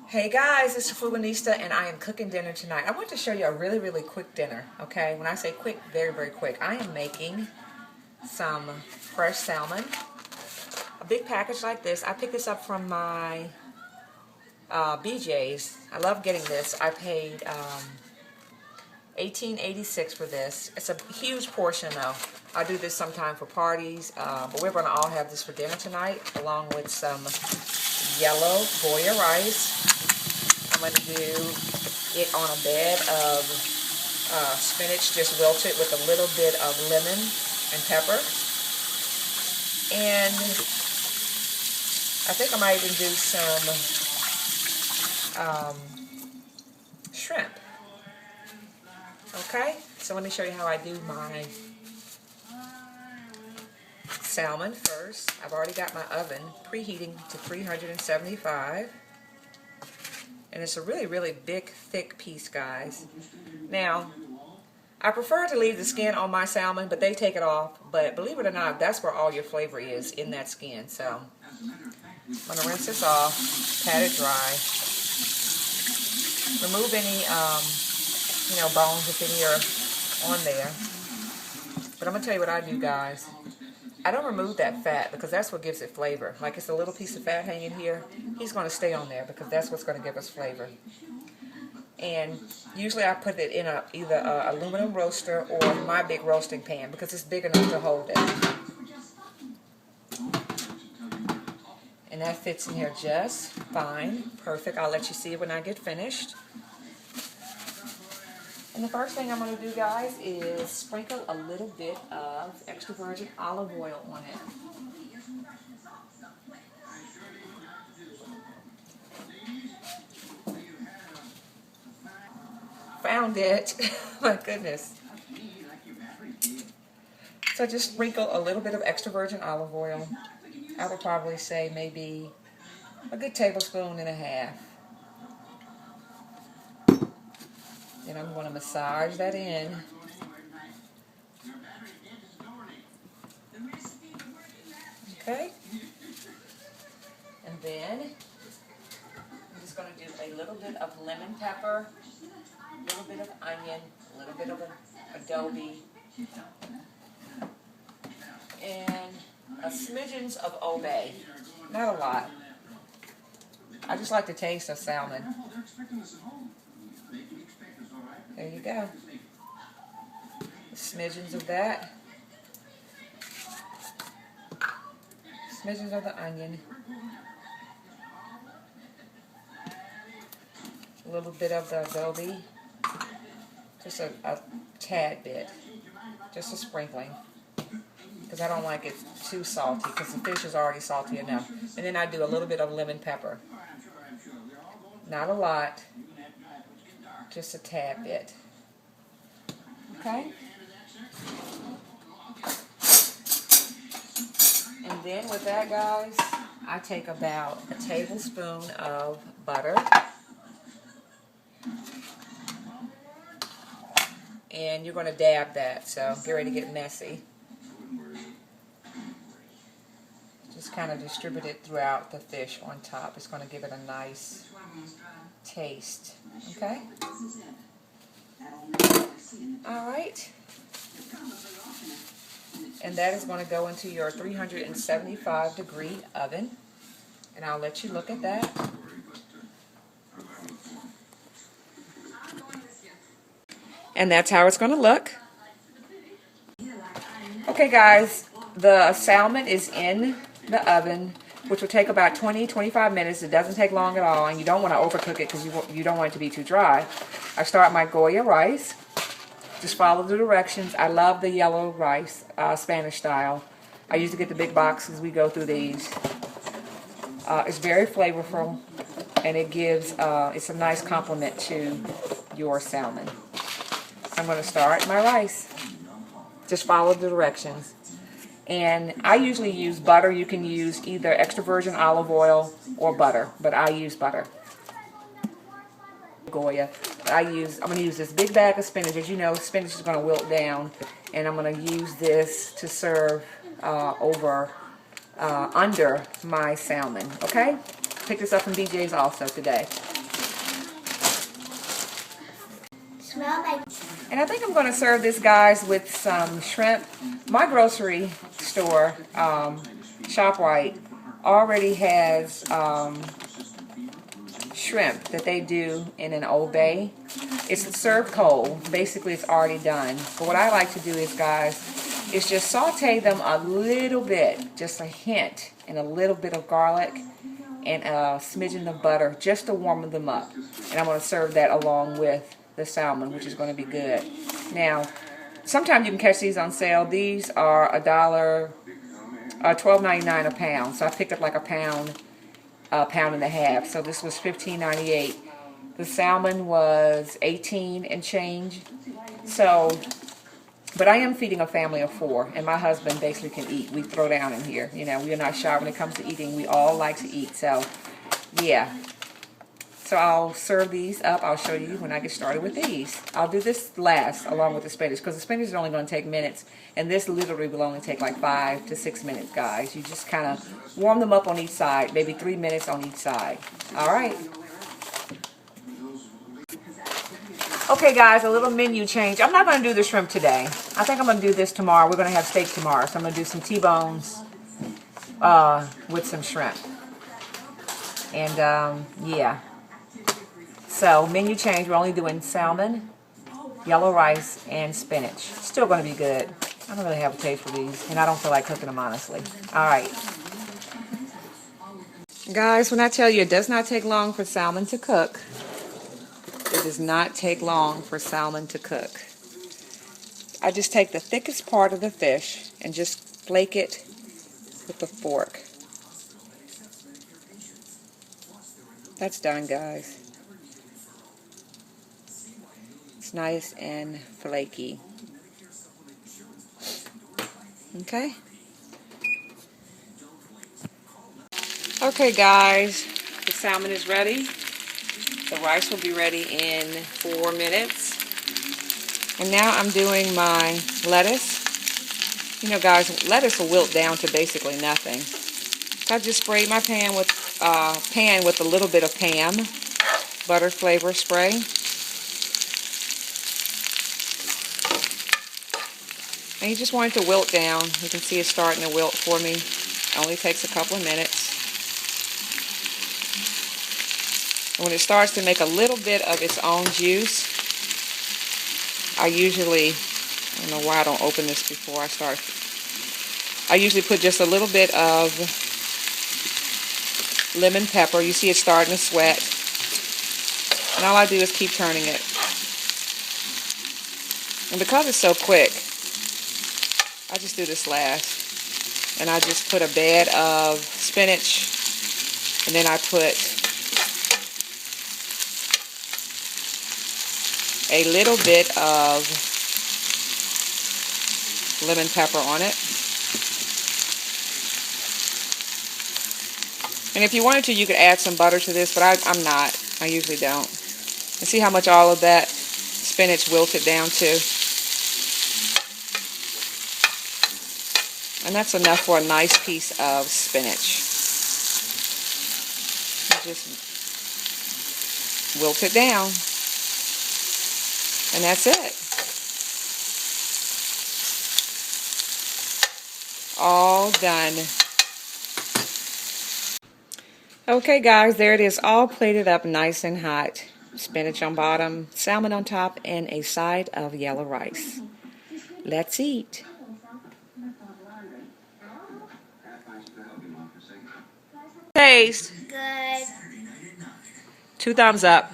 Hey guys, it's Fubanista and I am cooking dinner tonight. I want to show you a really quick dinner, okay? When I say quick, very quick. I am making some fresh salmon. A big package like this. I picked this up from my BJ's. I love getting this. I paid $18.86 for this. It's a huge portion though. I do this sometime for parties, but we're going to all have this for dinner tonight along with some yellow Goya rice. I'm going to do it on a bed of spinach just wilted with a little bit of lemon and pepper. And I think I might even do some shrimp. Okay, so let me show you how I do my salmon first. I've already got my oven preheating to 375. And it's a really big, thick piece, guys. Now, I prefer to leave the skin on my salmon, but they take it off. But believe it or not, that's where all your flavor is, in that skin. So, I'm going to rinse this off, pat it dry. Remove any, bones if any are on there. But I'm going to tell you what I do, guys. I don't remove that fat because that's what gives it flavor. Like it's a little piece of fat hanging here. He's going to stay on there because that's what's going to give us flavor. And usually I put it in either a aluminum roaster or my big roasting pan because it's big enough to hold it. And that fits in here just fine. Perfect. I'll let you see it when I get finished. And the first thing I'm going to do, guys, is sprinkle a little bit of extra virgin olive oil on it. Found it. My goodness. So just sprinkle a little bit of extra virgin olive oil. I would probably say maybe a good tablespoon and a half. And I'm going to massage that in. Okay. And then I'm just going to do a little bit of lemon pepper, a little bit of onion, a little bit of adobe, and a smidgens of Old Bay. Not a lot. I just like the taste of salmon. There you go. Smidgens of that. Smidgens of the onion. A little bit of the adobe. Just a tad bit. Just a sprinkling. Because I don't like it too salty because the fish is already salty enough. And then I do a little bit of lemon pepper. Not a lot. Just a tad bit. Okay? And then with that, guys, I take about a tablespoon of butter. And you're going to dab that, so get ready to get messy. Just kind of distribute it throughout the fish on top. It's going to give it a nice taste. Okay? Alright. And that is going to go into your 375 degree oven. And I'll let you look at that. And that's how it's going to look. Okay guys, the salmon is in the oven, which will take about 20-25 minutes. It doesn't take long at all, and you don't want to overcook it because you don't want it to be too dry. I start my Goya rice. Just follow the directions. I love the yellow rice, Spanish style. I used to get the big boxes. We go through these. It's very flavorful, and it gives it's a nice complement to your salmon. So I'm going to start my rice. Just follow the directions. And I usually use butter. You can use either extra virgin olive oil or butter, but I use butter. Goya. I'm going to use this big bag of spinach. As you know, spinach is going to wilt down, and I'm going to use this to serve under my salmon. Okay? Picked this up from BJ's also today. And I think I'm going to serve this, guys, with some shrimp. My grocery store, ShopRite, already has shrimp that they do in an Old Bay. It's served cold. Basically, it's already done. But what I like to do is, guys, is just saute them a little bit, just a hint, and a little bit of garlic and a smidgen of butter just to warm them up. And I'm going to serve that along with the salmon, which is going to be good. Now, sometimes you can catch these on sale. These are $12.99 a pound. So I picked up like a pound and a half. So this was $15.98. The salmon was $18 and change. So, but I am feeding a family of 4, and my husband basically can eat. We throw down in here. You know, we are not shy when it comes to eating. We all like to eat. So, yeah. So I'll serve these up. I'll show you when I get started with these. I'll do this last along with the spinach because the spinach is only going to take minutes, and this literally will only take like 5 to 6 minutes, guys. You just kind of warm them up on each side, maybe 3 minutes on each side. All right. Okay, guys, a little menu change. I'm not going to do the shrimp today. I think I'm going to do this tomorrow. We're going to have steak tomorrow, so I'm going to do some T-bones with some shrimp. And, yeah. So, menu change, we're only doing salmon, yellow rice, and spinach. Still going to be good. I don't really have a taste for these, and I don't feel like cooking them, honestly. Alright. Guys, when I tell you it does not take long for salmon to cook, it does not take long for salmon to cook. I just take the thickest part of the fish and just flake it with the fork. That's done, guys. It's nice and flaky. Okay? Okay, guys. The salmon is ready. The rice will be ready in 4 minutes. And now I'm doing my lettuce. You know, guys, lettuce will wilt down to basically nothing. So I just sprayed my pan with a little bit of Pam butter flavor spray. And you just want it to wilt down. You can see it's starting to wilt for me. It only takes a couple of minutes. And when it starts to make a little bit of its own juice, I don't know why I don't open this before I start. I usually put just a little bit of lemon pepper. You see it's starting to sweat. And all I do is keep turning it. And because it's so quick, I just do this last. And I just put a bed of spinach. And then I put a little bit of lemon pepper on it. And if you wanted to, you could add some butter to this, but I'm not. I usually don't. And see how much all of that spinach wilted down to? And that's enough for a nice piece of spinach. You just wilt it down. And that's it. All done. Okay, guys, there it is, all plated up nice and hot. Spinach on bottom, salmon on top, and a side of yellow rice. Let's eat. Taste. Good. 2 thumbs up.